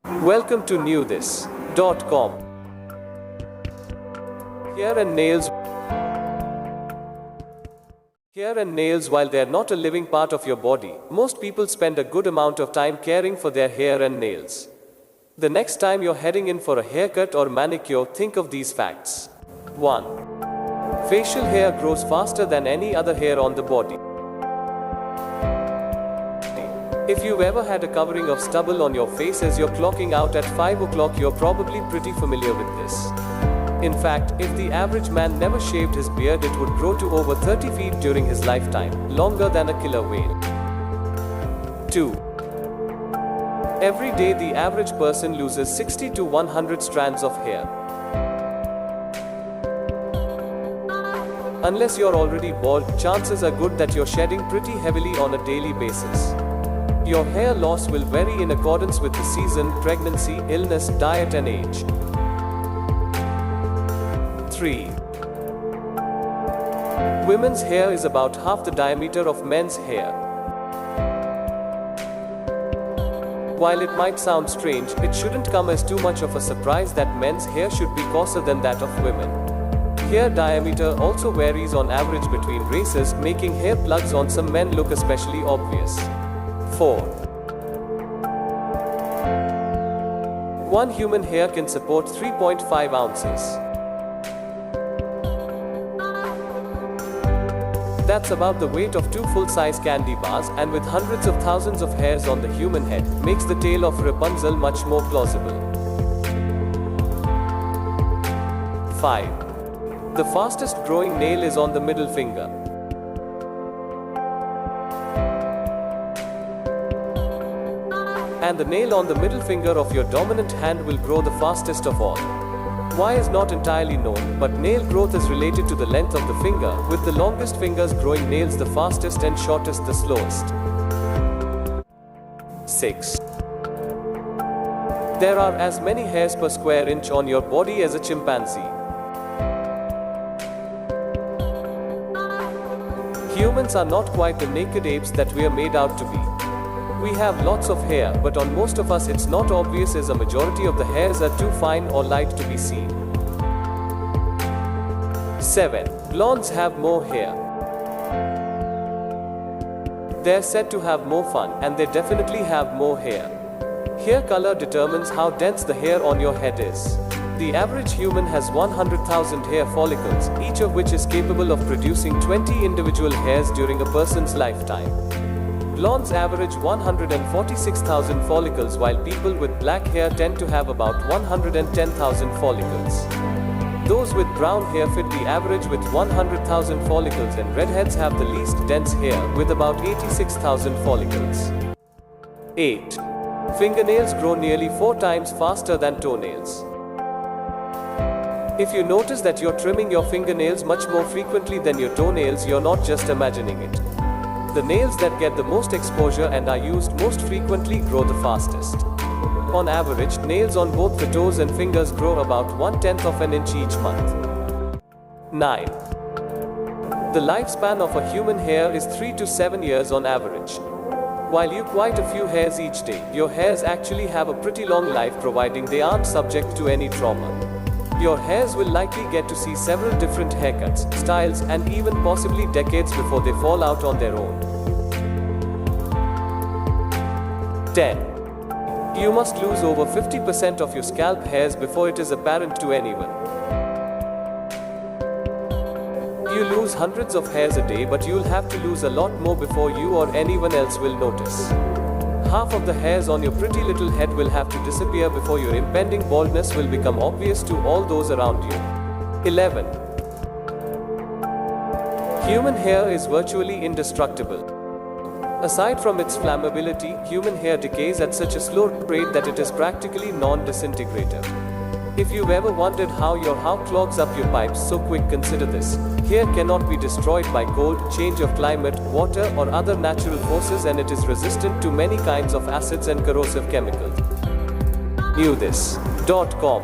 Welcome to KnewThis.com. Hair and nails, while they're not a living part of your body, most people spend a good amount of time caring for their hair and nails. The next time you're heading in for a haircut or manicure, think of these facts. 1. Facial hair grows faster than any other hair on the body. If you've ever had a covering of stubble on your face as you're clocking out at 5 o'clock, you're probably pretty familiar with this. In fact, if the average man never shaved his beard, it would grow to over 30 feet during his lifetime, longer than a killer whale. 2. Every day the average person loses 60 to 100 strands of hair. Unless you're already bald, chances are good that you're shedding pretty heavily on a daily basis. Your hair loss will vary in accordance with the season, pregnancy, illness, diet and age. 3. Women's hair is about half the diameter of men's hair. While it might sound strange, it shouldn't come as too much of a surprise that men's hair should be coarser than that of women. Hair diameter also varies on average between races, making hair plugs on some men look especially obvious. 4. One human hair can support 3.5 ounces. That's about the weight of 2 full-size candy bars, and with hundreds of thousands of hairs on the human head, makes the tale of Rapunzel much more plausible. 5. The fastest growing nail is on the middle finger. And the nail on the middle finger of your dominant hand will grow the fastest of all. Why is not entirely known, but nail growth is related to the length of the finger, with the longest fingers growing nails the fastest and shortest the slowest. 6. There are as many hairs per square inch on your body as a chimpanzee. Humans are not quite the naked apes that we are made out to be. We have lots of hair, but on most of us it's not obvious as a majority of the hairs are too fine or light to be seen. 7. Blondes have more hair. They're said to have more fun, and they definitely have more hair. Hair color determines how dense the hair on your head is. The average human has 100,000 hair follicles, each of which is capable of producing 20 individual hairs during a person's lifetime. Blondes average 146,000 follicles, while people with black hair tend to have about 110,000 follicles. Those with brown hair fit the average with 100,000 follicles, and redheads have the least dense hair, with about 86,000 follicles. 8. Fingernails grow nearly 4 times faster than toenails. If you notice that you're trimming your fingernails much more frequently than your toenails, you're not just imagining it. The nails that get the most exposure and are used most frequently grow the fastest. On average, nails on both the toes and fingers grow about 1/10 of an inch each month. 9. The lifespan of a human hair is 3 to 7 years on average. While you quite a few hairs each day, your hairs actually have a pretty long life, providing they aren't subject to any trauma. Your hairs will likely get to see several different haircuts, styles, and even possibly decades before they fall out on their own. 10. You must lose over 50% of your scalp hairs before it is apparent to anyone. You lose hundreds of hairs a day, but you'll have to lose a lot more before you or anyone else will notice. Half of the hairs on your pretty little head will have to disappear before your impending baldness will become obvious to all those around you. 11. Human hair is virtually indestructible. Aside from its flammability, human hair decays at such a slow rate that it is practically non-disintegrative. If you've ever wondered how your house clogs up your pipes so quick, consider this. Hair cannot be destroyed by cold, change of climate, water, or other natural forces, and it is resistant to many kinds of acids and corrosive chemicals. KnewThis.com